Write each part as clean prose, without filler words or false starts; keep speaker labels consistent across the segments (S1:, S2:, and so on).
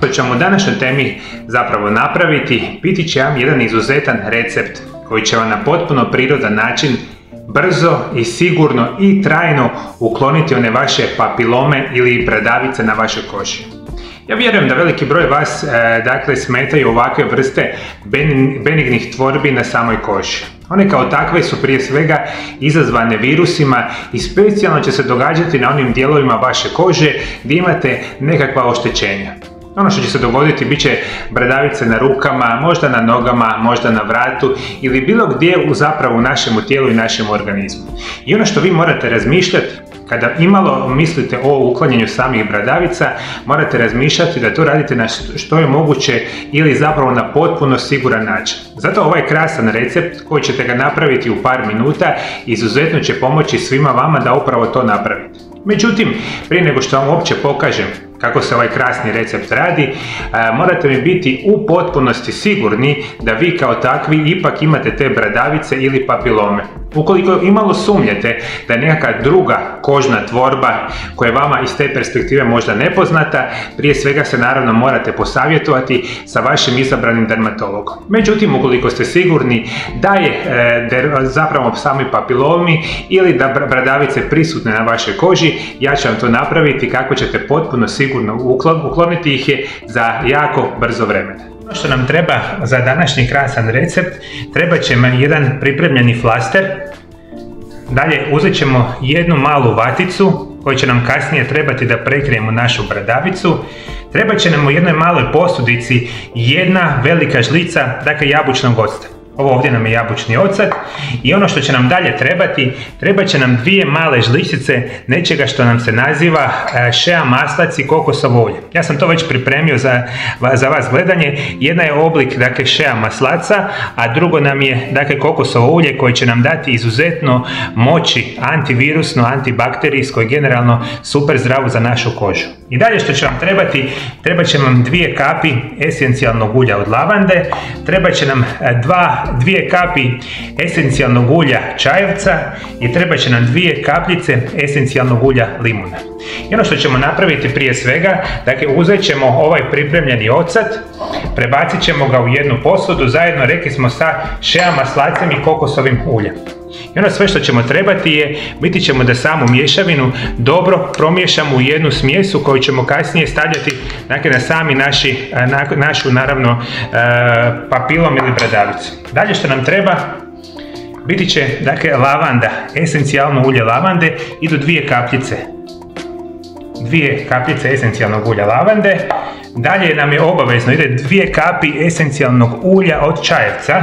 S1: što ćemo u današnjoj temi zapravo napraviti biti će vam jedan izuzetan recept koji će vam na potpuno prirodan način brzo i sigurno i trajno ukloniti one vaše papilome ili bradavice na vašoj koži. Ja vjerujem da veliki broj vas smetaju ovakve vrste benignih tvorbi na samoj koži. One kao takve su prije svega izazvane virusima i specijalno će se događati na onim dijelovima vaše kože gdje imate nekakva oštećenja. Ono što će se dogoditi bit će bradavice na rukama, možda na nogama, možda na vratu ili bilo gdje zapravo u našem tijelu i našem organizmu. I ono što vi morate razmišljati kada imalo mislite o uklanjanju samih bradavica, morate razmišljati da to radite na što je moguće ili zapravo na potpuno siguran način. Zato ovaj krasan recept koji ćete ga napraviti u par minuta izuzetno će pomoći svima vama da upravo to napravite. Međutim, prije nego što vam uopće pokažem kako se ovaj krasni recept radi, morate mi biti u potpunosti sigurni da vi kao takvi ipak imate te bradavice ili papilome. Ukoliko imalo sumnjate da je nekakva druga kožna tvorba koja je vama iz te perspektive možda nepoznata, prije svega se naravno morate posavjetovati sa vašim izabranim dermatologom. Međutim, ukoliko ste sigurni da je zapravo sami papilomi ili da bradavice prisutne na vašoj koži, ja ću vam to napraviti kako ćete potpuno sigurno ukloniti ih je za jako brzo vremena. Ono što nam treba za današnji krasan recept, treba će nam jedan pripremljeni flaster. Dalje uzet ćemo jednu malu vaticu koju će nam kasnije trebati da prekrijemo našu bradavicu. Treba će nam u jednoj maloj posudici jedna velika žlica, dakle jabučnog octa. Ovo ovdje nam je jabučni ocet i ono što će nam dalje trebati, treba će nam dvije male žličice nečega što nam se naziva shea maslac i kokosovo ulje. Ja sam to već pripremio za vas gledanje. Jedna je oblik shea maslaca, a drugo nam je kokosovo ulje koje će nam dati izuzetno moći antivirusno, antibakterijsko i generalno super zdravo za našu kožu. I dalje što će vam trebati, treba će nam 2 kapi esencijalnog ulja od lavande, treba će nam 2 kapi esencijalnog ulja čajevca i treba će nam 2 kapljice esencijalnog ulja limuna. I ono što ćemo napraviti prije svega, uzet ćemo ovaj pripremljeni ocat, prebacit ćemo ga u jednu posudu, zajedno rekli smo sa shea maslacem i kokosovim uljem. I ono sve što ćemo trebati je, biti ćemo da samu mješavinu dobro promiješamo u jednu smjesu koju ćemo kasnije stavljati na sami našu naravno papilom ili bradavicu. Dalje što nam treba biti će lavanda, esencijalno ulje lavande, idu 2 kapljice. 2 kapljice esencijalnog ulja lavande. Dalje nam je obavezno, ide 2 kapi esencijalnog ulja od čajevca.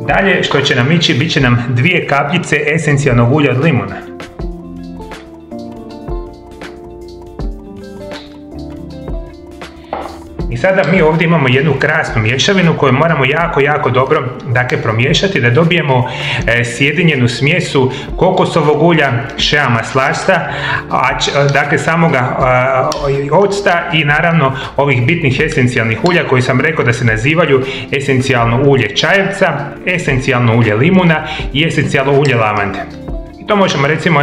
S1: Dalje što će nam ići, bit će nam 2 kapljice esencijalnog ulja od limuna. I sada mi ovdje imamo jednu krasnu mješavinu koju moramo jako dobro promiješati da dobijemo sjedinjenu smjesu kokosovog ulja, shea maslasta, samoga octa i naravno ovih bitnih esencijalnih ulja koji sam rekao da se nazivaju esencijalno ulje čajevca, esencijalno ulje limuna i esencijalno ulje lavande. I to možemo recimo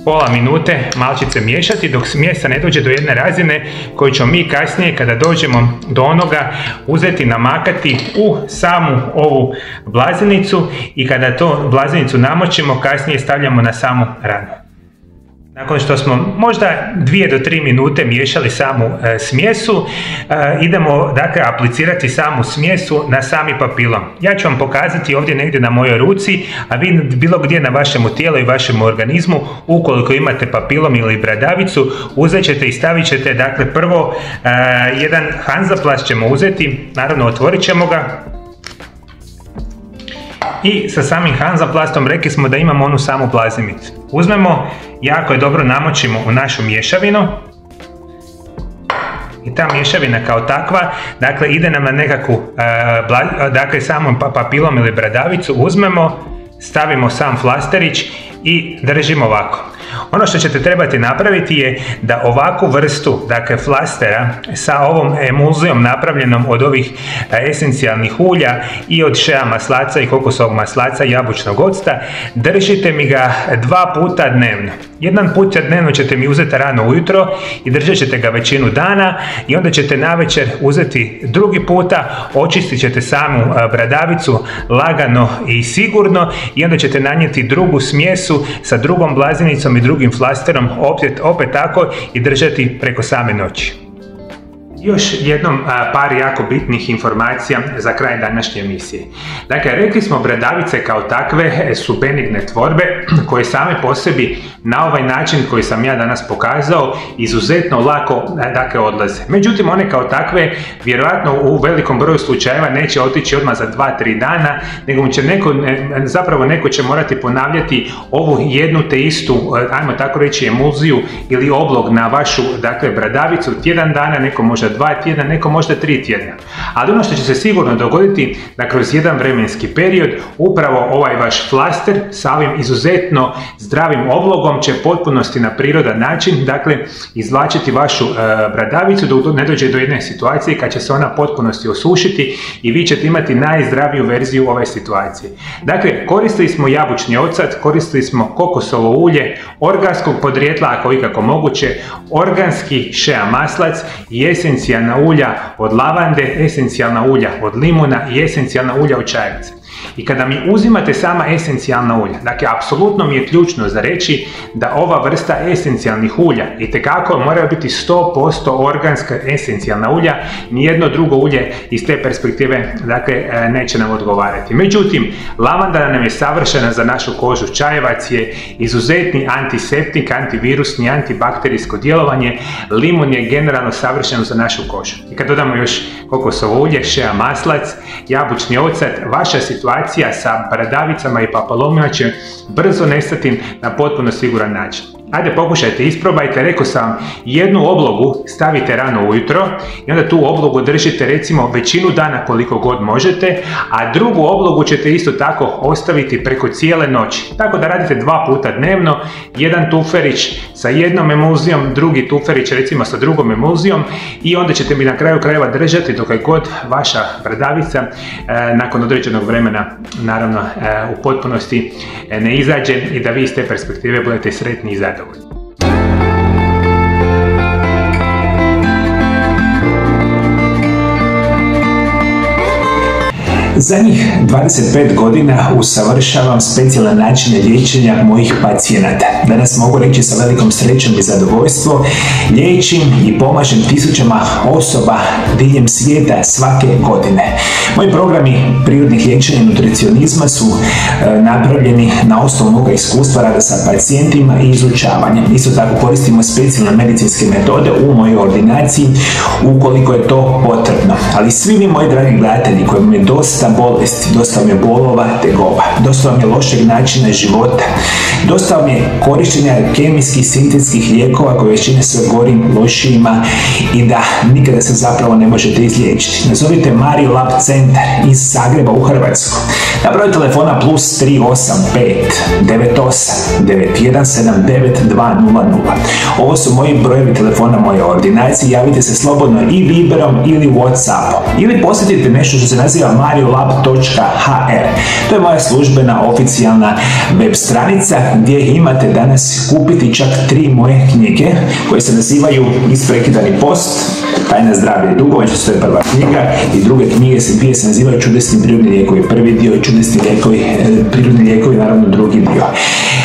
S1: pola minute malčice miješati dok smjesa ne dođe do jedne razine koju ćemo mi kasnije kada dođemo do onoga uzeti namakati u samu ovu blazinicu i kada to blazinicu namočimo kasnije stavljamo na samu ranu. Nakon što smo možda 2 do 3 minute miješali samu smjesu, idemo aplicirati samu smjesu na sami papilom. Ja ću vam pokazati ovdje negdje na mojoj ruci, a vi bilo gdje na vašemu tijelu i vašem organizmu, ukoliko imate papilom ili bradavicu, uzet ćete i stavit ćete, prvo jedan hanzaplast ćemo uzeti, naravno otvorit ćemo ga. I sa samim hanzaplastom rekli smo da imamo onu samu blazinicu. Uzmemo, jako je dobro namočimo u našu mješavinu. I ta mješavina kao takva, ide nam na nekakvu, samom papilom ili bradavicu, uzmemo, stavimo sam flasterić i držimo ovako. Ono što ćete trebati napraviti je da ovakvu vrstu, dakle flastera sa ovom emulzijom napravljenom od ovih esencijalnih ulja i od shea maslaca i kokosovog maslaca i jabučnog octa, držite mi ga 2 puta dnevno. Jedan put dnevno ćete mi uzeti rano ujutro i držat ćete ga većinu dana i onda ćete navečer uzeti drugi puta, očistit ćete samu bradavicu lagano i sigurno i onda ćete nanijeti drugu smjesu sa drugom blaznicom i drugim flasterom opet tako i držati preko same noći. Još jednom par jako bitnih informacija za kraj današnje emisije. Dakle, rekli smo bradavice kao takve su benigne tvorbe koje same po sebi na ovaj način koji sam ja danas pokazao izuzetno lako odlaze. Međutim, one kao takve vjerojatno u velikom broju slučajeva neće otići odmah za 2-3 dana, nego će neko će morati ponavljati ovu jednu te istu, ajmo tako reći, emulziju ili oblog na vašu bradavicu tjedan dana, neko možda 2 tjedna, neko možda 3 tjedna. Ali ono što će se sigurno dogoditi da kroz jedan vremenski period upravo ovaj vaš flaster sa ovim izuzetno zdravim oblogom će potpunosti na prirodan način izvlačiti vašu bradavicu dok ne dođe do jedne situacije kad će se ona potpunosti osušiti i vi ćete imati najzdraviju verziju ove situacije. Dakle, koristili smo jabučni ocat, koristili smo kokosovo ulje, organskog podrijetla ako ikako moguće, organski shea maslac i esencijalna ulja od lavande, esencijalna ulja od limuna i esencijalna ulja od čajevice. I kada mi uzimate sama esencijalna ulja, dakle, apsolutno mi je ključno za reći da ova vrsta esencijalnih ulja itekako moraju biti 100% organska esencijalna ulja, nijedno drugo ulje iz te perspektive, neće nam odgovarati. Međutim, lavanda nam je savršena za našu kožu, čajevac je izuzetni antiseptik, antivirusni, antibakterijsko djelovanje, limun je generalno savršen za našu kožu. I kad dodamo još kokosovo ulje, shea maslac, jabučni ocat, vaša situacija sa bradavicama i papilomima će brzo nestati na potpuno siguran način. Ajde, pokušajte, isprobajte, rekao sam, jednu oblogu stavite rano ujutro i onda tu oblogu držite recimo većinu dana koliko god možete, a drugu oblogu ćete isto tako ostaviti preko cijele noći. Tako da radite 2 puta dnevno, jedan tuferić sa jednom emulzijom, drugi tuferić recimo sa drugom emulzijom i onda ćete mi na kraju krajeva držati dok je god vaša bradavica nakon određenog vremena, naravno u potpunosti ne izađe i da vi iz te perspektive budete sretni i zadovoljni. Zadnjih 25 godina usavršavam specijalne načine liječenja mojih pacijenata. Danas mogu reći sa velikom srećom i zadovoljstvom, liječim i pomažem tisućama osoba diljem svijeta svake godine. Moji programi prirodnih liječenja i nutricionizma su napravljeni na osnovu moga iskustva rada sa pacijentima i izučavanja. Isto tako koristimo specijalne medicinske metode u mojoj ordinaciji ukoliko je to potrebno. Ali svi vi, moji dragi gledatelji, koji mi je dosta bolesti, dosta vam je bolova, tegova, dosta vam je lošeg načina života, dosta vam je korištenja kemijskih, sintetskih lijekova koje većine sve gorim, lošijima i da nikada se zapravo ne možete izliječiti. Nazovite Mario Lab centar iz Zagreba u Hrvatsku. Na broj telefona plus 385 98 9179 200. Ovo su moji brojevi telefona moje ordinacije. Javite se slobodno i Viberom ili Whatsappom. Ili posjetite nešto što se naziva mariolab.hr. To je moja službena oficijalna web stranica gdje imate danas kupiti čak 3 moje knjige koje se nazivaju Isprekidani post, Tajna zdravlja i dugovanja, što je prva knjiga, i druge knjige se nazivaju Čudesni prirodni lijekovi, prvi dio i Čudesni prirodni lijekovi, naravno drugi dio.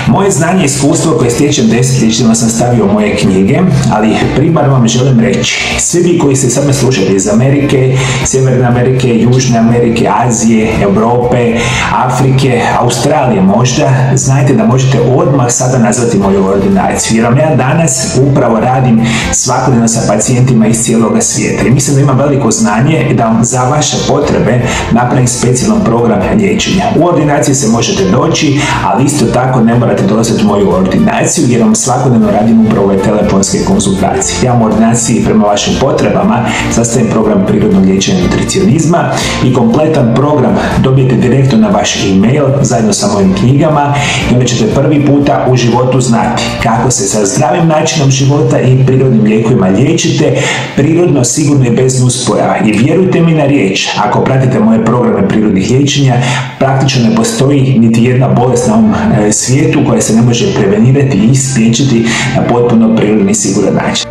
S1: Moje znanje i iskustvo koje stječem desetljećima sam stavio u moje knjige, ali primarno vam želim reći, svi vi koji ste sad me slušali iz Amerike, Sjeverne Amerike, Južne Amerike, Azije, Europe, Afrike, Australije možda, znajte da možete odmah sada nazvati moju ordinaciju, jer vam ja danas upravo radim svakodnevno sa pacijentima iz cijeloga svijeta i mislim da imam veliko znanje da vam za vaše potrebe napravim specijalan program liječenja. U ordinaciji se možete doći, ali isto tako ne morate
S2: morate dolaziti u moju ordinaciju jer vam svakodnevno radim upravo ove telefonske konzultacije. Ja u ordinaciji prema vašim potrebama sastavim program prirodnog liječenja nutricionizma i kompletan program dobijete direktno na vaš e-mail zajedno sa mojim knjigama i onda ćete prvi puta u životu znati kako se sa zdravim načinom života i prirodnim lijekovima liječite, prirodno, sigurno i bez nuspojava. I vjerujte mi na riječ, ako pratite moje programe prirodnih liječenja, praktično ne postoji niti jedna bolest na ovom svijetu koja se ne može prevenirati i spriječiti na potpuno prirodni i siguran način.